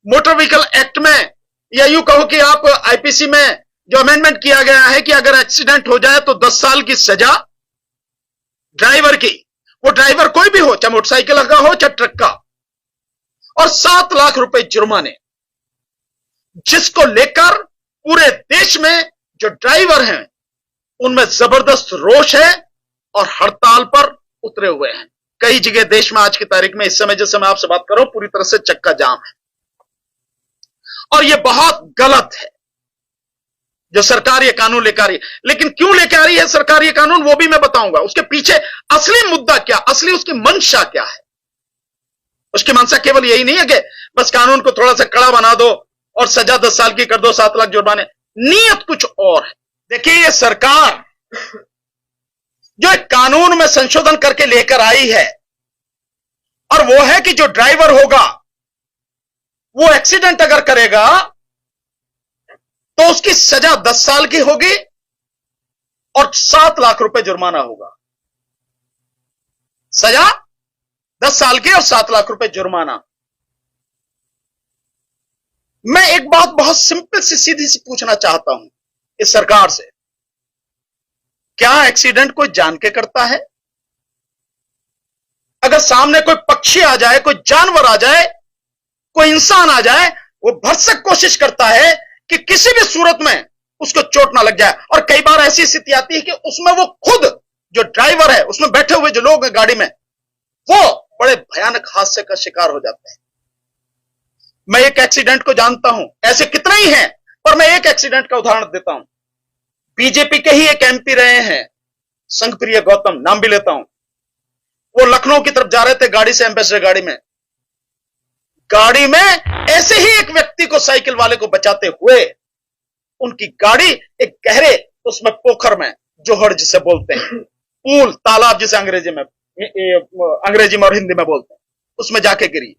Motor vehicle act में, या यूं कहो कि आप आईपीसी में जो अमेंडमेंट किया गया है कि अगर एक्सीडेंट हो जाए तो 10 साल की सजा ड्राइवर की, वो ड्राइवर कोई भी हो, चाहे मोटरसाइकिल का हो चाहे ट्रक का, और 7 लाख रुपए जुर्माने, जिसको लेकर पूरे देश में जो ड्राइवर हैं उनमें जबरदस्त रोष है और हड़ताल पर उतरे हुए हैं। कई जगह देश में आज की तारीख में, इस समय जिस समय आपसे बात करो, पूरी तरह से चक्का जाम है। और यह बहुत गलत है जो सरकार ये कानून लेकर आ रही है। लेकिन क्यों लेकर आ रही है सरकार ये कानून, वो भी मैं बताऊंगा। उसके पीछे असली मुद्दा क्या, असली उसकी मंशा क्या है। उसकी मंशा केवल यही नहीं है कि बस कानून को थोड़ा सा कड़ा बना दो और सजा 10 साल की कर दो, 7 लाख जुर्माने। नीयत कुछ और है। देखिए, ये सरकार जो एक कानून में संशोधन करके लेकर आई है, और वो है कि जो ड्राइवर होगा वो एक्सीडेंट अगर करेगा तो उसकी सजा 10 साल की होगी और 7 लाख रुपए जुर्माना होगा। सजा 10 साल की और 7 लाख रुपए जुर्माना। मैं एक बात बहुत सिंपल सी, सीधी सी पूछना चाहता हूं इस सरकार से, क्या एक्सीडेंट कोई जान के करता है? अगर सामने कोई पक्षी आ जाए, कोई जानवर आ जाए, कोई इंसान आ जाए, वो भरसक कोशिश करता है कि किसी भी सूरत में उसको चोट ना लग जाए। और कई बार ऐसी स्थिति आती है कि उसमें वो खुद जो ड्राइवर है, उसमें बैठे हुए जो लोग हैं गाड़ी में, वो बड़े भयानक हादसे का शिकार हो जाते हैं। मैं एक एक्सीडेंट को जानता हूं, ऐसे कितने ही हैं, पर मैं एक एक्सीडेंट का उदाहरण देता हूं। बीजेपी के ही एक एमपी रहे हैं, संघप्रिय गौतम, नाम भी लेता हूं। वो लखनऊ की तरफ जा रहे थे गाड़ी से, एम्बेसडर गाड़ी में ऐसे ही एक व्यक्ति को, साइकिल वाले को बचाते हुए, उनकी गाड़ी एक गहरे उसमें पोखर में, जोहड़ जिसे बोलते हैं, पूल, तालाब जिसे अंग्रेजी में और हिंदी में बोलते हैं, उसमें जाके गिरी।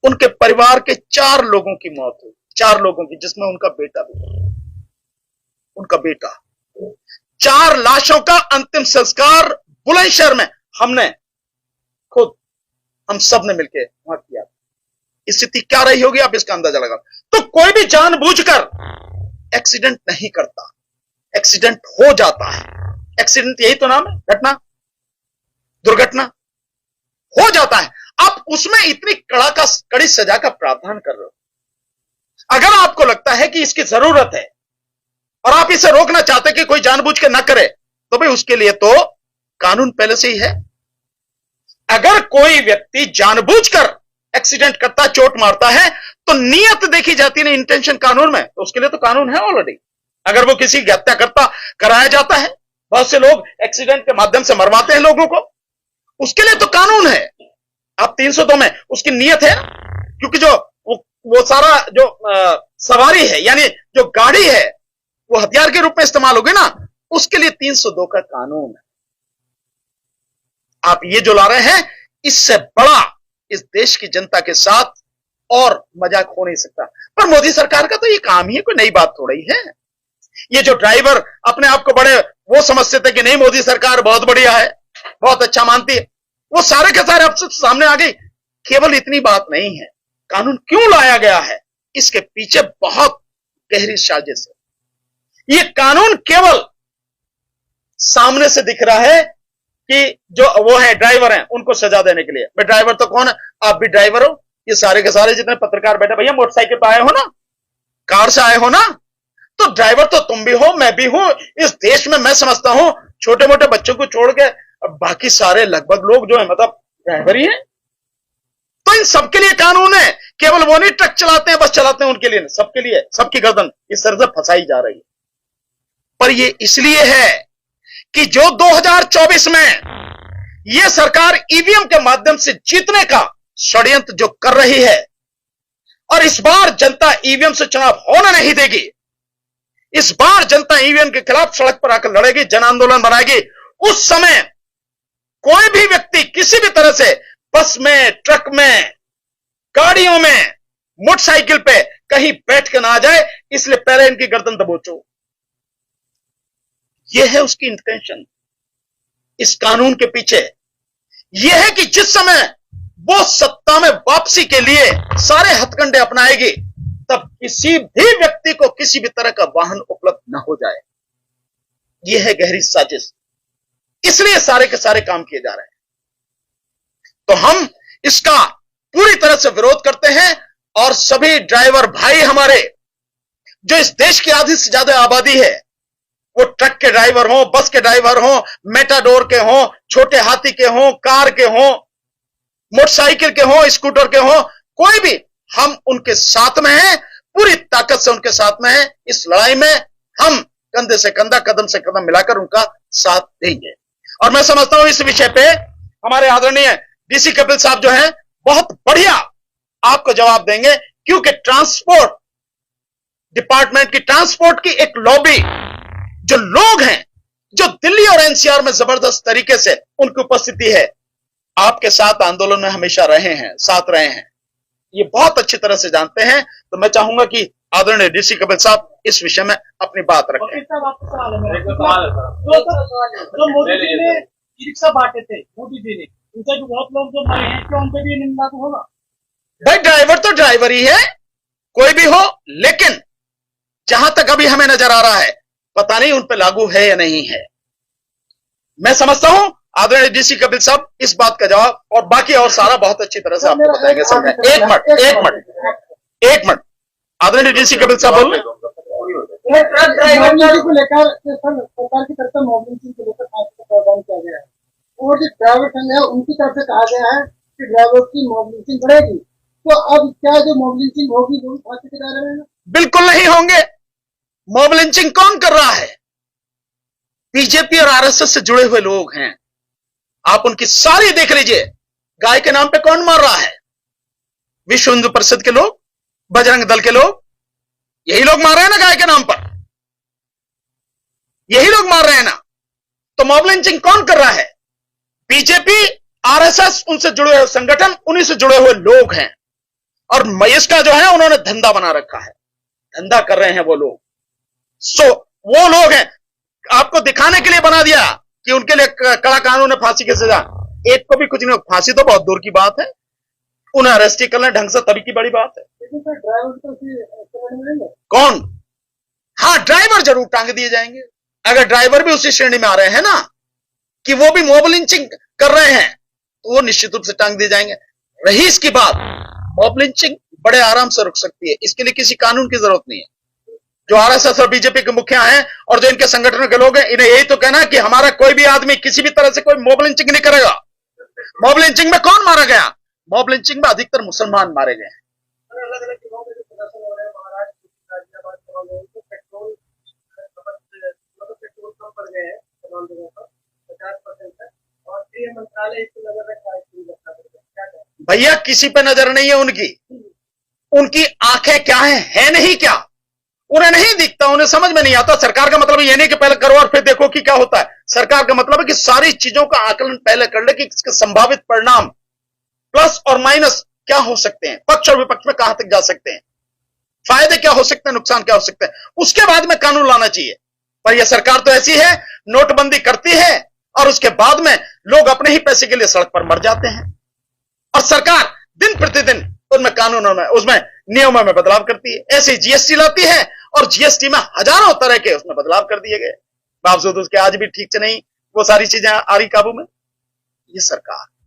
उनके परिवार के 4 लोगों की मौत हुई, 4 लोगों की, जिसमें उनका बेटा भी। उनका बेटा, 4 लाशों का अंतिम संस्कार बुलंदशहर में हमने खुद, हम सब ने मिलकर वहां किया। स्थिति क्या रही होगी आप इसका अंदाजा लगाओ। तो कोई भी जानबूझकर एक्सीडेंट नहीं करता, एक्सीडेंट हो जाता है। एक्सीडेंट यही तो नाम है, घटना, दुर्घटना हो जाता है। आप उसमें इतनी कड़ी सजा का प्रावधान कर रहे हो। अगर आपको लगता है कि इसकी जरूरत है और आप इसे रोकना चाहते कि कोई जानबूझ के ना करे, तो भाई उसके लिए तो कानून पहले से ही है। अगर कोई व्यक्ति जानबूझकर एक्सीडेंट करता, चोट मारता है, तो नियत देखी जाती है, इंटेंशन कानून में, तो उसके लिए तो कानून है ऑलरेडी। अगर वो किसी की हत्या करता, कराया जाता है, बहुत से लोग एक्सीडेंट के माध्यम से मरवाते हैं लोगों को, उसके लिए तो कानून है। आप 302 में उसकी नियत है, क्योंकि जो वो सारा जो सवारी है, यानी जो गाड़ी है, वो हथियार के रूप में इस्तेमाल होगी ना, उसके लिए 302 का कानून है। आप ये जो ला रहे हैं, इससे बड़ा इस देश की जनता के साथ और मजाक हो नहीं सकता। पर मोदी सरकार का तो ये काम ही है, कोई नई बात थोड़ी है। ये जो ड्राइवर अपने आप को बड़े वो समझते थे कि नहीं, मोदी सरकार बहुत बढ़िया है, बहुत अच्छा मानती है, वो सारे के सारे अब सामने आ गई। केवल इतनी बात नहीं है, कानून क्यों लाया गया है, इसके पीछे बहुत गहरी साजिश है। ये कानून केवल सामने से दिख रहा है कि जो वो है ड्राइवर हैं, उनको सजा देने के लिए। भाई ड्राइवर तो कौन है, आप भी ड्राइवर हो, ये सारे के सारे जितने पत्रकार बैठे, भैया मोटरसाइकिल पर आए हो ना, कार से आए हो ना, तो ड्राइवर तो तुम भी हो, मैं भी हूं। इस देश में मैं समझता हूं छोटे मोटे बच्चों को छोड़ के बाकी सारे लगभग लोग जो है, मतलब ड्राइवर ही है। तो इन सबके लिए कानून है, केवल वो नहीं ट्रक चलाते हैं, बस चलाते हैं उनके लिए, सबके लिए, सबकी गर्दन इस तरह से फंसाई जा रही है। पर ये इसलिए है कि जो 2024 में यह सरकार ईवीएम के माध्यम से जीतने का षड्यंत्र जो कर रही है, और इस बार जनता ईवीएम से चुनाव होने नहीं देगी। इस बार जनता ईवीएम के खिलाफ सड़क पर आकर लड़ेगी, जन आंदोलन बनाएगी। उस समय कोई भी व्यक्ति किसी भी तरह से बस में, ट्रक में, गाड़ियों में, मोटरसाइकिल पे कहीं बैठ के ना आ जाए, इसलिए पहले इनकी गर्दन दबोचो। यह है उसकी इंटेंशन इस कानून के पीछे। यह है कि जिस समय वो सत्ता में वापसी के लिए सारे हथकंडे अपनाएगी, तब किसी भी व्यक्ति को किसी भी तरह का वाहन उपलब्ध न हो जाए। यह है गहरी साजिश, इसलिए सारे के सारे काम किए जा रहे हैं। तो हम इसका पूरी तरह से विरोध करते हैं और सभी ड्राइवर भाई हमारे, जो इस देश की आधी से ज्यादा आबादी है, वो ट्रक के ड्राइवर हो, बस के ड्राइवर हो, मेटाडोर के हो, छोटे हाथी के हो, कार के हो, मोटरसाइकिल के हो, स्कूटर के हो, कोई भी, हम उनके साथ में हैं, पूरी ताकत से उनके साथ में हैं। इस लड़ाई में हम कंधे से कंधा, कदम से कदम मिलाकर उनका साथ देंगे। और मैं समझता हूं इस विषय पे हमारे आदरणीय डीसी कपिल साहब जो हैं बहुत बढ़िया आपको जवाब देंगे, क्योंकि ट्रांसपोर्ट डिपार्टमेंट की, ट्रांसपोर्ट की एक लॉबी, जो लोग हैं, जो दिल्ली और एनसीआर में जबरदस्त तरीके से उनकी उपस्थिति है, आपके साथ आंदोलन में हमेशा रहे हैं, साथ रहे हैं, ये बहुत अच्छी तरह से जानते हैं। तो मैं चाहूंगा कि आदरणीय डीसी कपिल साहब इस विषय में अपनी बात रखें। जो मोदी जी ने ई रिक्शा बांटे थे, मोदी जी ने, उनसे भी बहुत लोग जो मरे हैं, क्या उन पे भी निंदा तो होगा? भाई ड्राइवर तो ड्राइवर ही है, कोई भी हो, लेकिन जहां तक अभी हमें नजर आ रहा है, पता नहीं उन पे लागू है या नहीं है। मैं समझता हूं आदरणीय डीसी कपिल साहब इस बात का जवाब और बाकी और सारा बहुत अच्छी तरह से आपको बताएंगे। समझे? एक मिनट आदरणीय डीसी कपिल साहब बोल रहे ट्रक ड्राइवर को लेकर सरकार की तरफ से मॉबिलिटी को लेकर प्रावधान किया गया है, और जो ड्राइवर संघ है उनकी तरफ से कहा गया है कि ड्राइवर की मॉबिलिटी बढ़ेगी। तो अब क्या जो मॉबिलिटी होगी वो भी फांसी के दायरे में? बिल्कुल नहीं होंगे। मॉब लिंचिंग कौन कर रहा है? बीजेपी और आरएसएस से जुड़े हुए लोग हैं। आप उनकी सारी देख लीजिए, गाय के नाम पे कौन मार रहा है? विश्व हिंदू परिषद के लोग, बजरंग दल के लोग, यही लोग मार रहे हैं ना गाय के नाम पर, यही लोग मार रहे हैं ना। तो मॉब लिंचिंग कौन कर रहा है? बीजेपी, आरएसएस, उनसे जुड़े हुए संगठन, उन्हीं से जुड़े हुए लोग हैं। और इसका जो है उन्होंने धंधा बना रखा है, धंधा कर रहे हैं वो लोग। वो लोग हैं, आपको दिखाने के लिए बना दिया कि उनके लिए कड़ा कानून है, फांसी की सजा। एक को भी कुछ नहीं, फांसी तो बहुत दूर की बात है, उन्हें अरेस्ट ही कर लें ढंग से, तभी की बड़ी बात है। कौन? हाँ, ड्राइवर जरूर टांग दिए जाएंगे। अगर ड्राइवर भी उसी श्रेणी में आ रहे हैं ना कि वो भी मॉब लिंचिंग कर रहे हैं, तो वो निश्चित रूप से टांग दिए जाएंगे। रही इसकी बात, मॉब लिंचिंग बड़े आराम से रुक सकती है, इसके लिए किसी कानून की जरूरत नहीं है। जो आरएसएस और बीजेपी के मुखिया हैं और जो इनके संगठनों के लोग हैं, इन्हें यही तो कहना है कि हमारा कोई भी आदमी किसी भी तरह से कोई मॉब लिंचिंग नहीं करेगा। मॉब लिंचिंग में कौन मारा गया? मॉब लिंचिंग में अधिकतर मुसलमान मारे गए हैं। भैया किसी पे नजर नहीं है उनकी आंखें क्या है नहीं क्या, उन्हें नहीं दिखता, उन्हें समझ में नहीं आता। सरकार का मतलब ये नहीं कि पहले करो और फिर देखो कि क्या होता है। सरकार का मतलब है कि सारी चीजों का आकलन पहले कर ले कि इसके संभावित परिणाम प्लस और माइनस क्या हो सकते हैं, पक्ष और विपक्ष में कहां तक जा सकते हैं, फायदे क्या हो सकते हैं, नुकसान क्या हो सकते हैं, उसके बाद में कानून लाना चाहिए। पर यह सरकार तो ऐसी है, नोटबंदी करती है और उसके बाद में लोग अपने ही पैसे के लिए सड़क पर मर जाते हैं। और सरकार दिन प्रतिदिन उनमें कानूनों में, उसमें नियमों में बदलाव करती है। ऐसे जीएसटी लाती है और जीएसटी में हजारों तरह के उसमें बदलाव कर दिए गए, बावजूद उसके आज भी ठीक से नहीं वो सारी चीजें आ रही काबू में। ये सरकार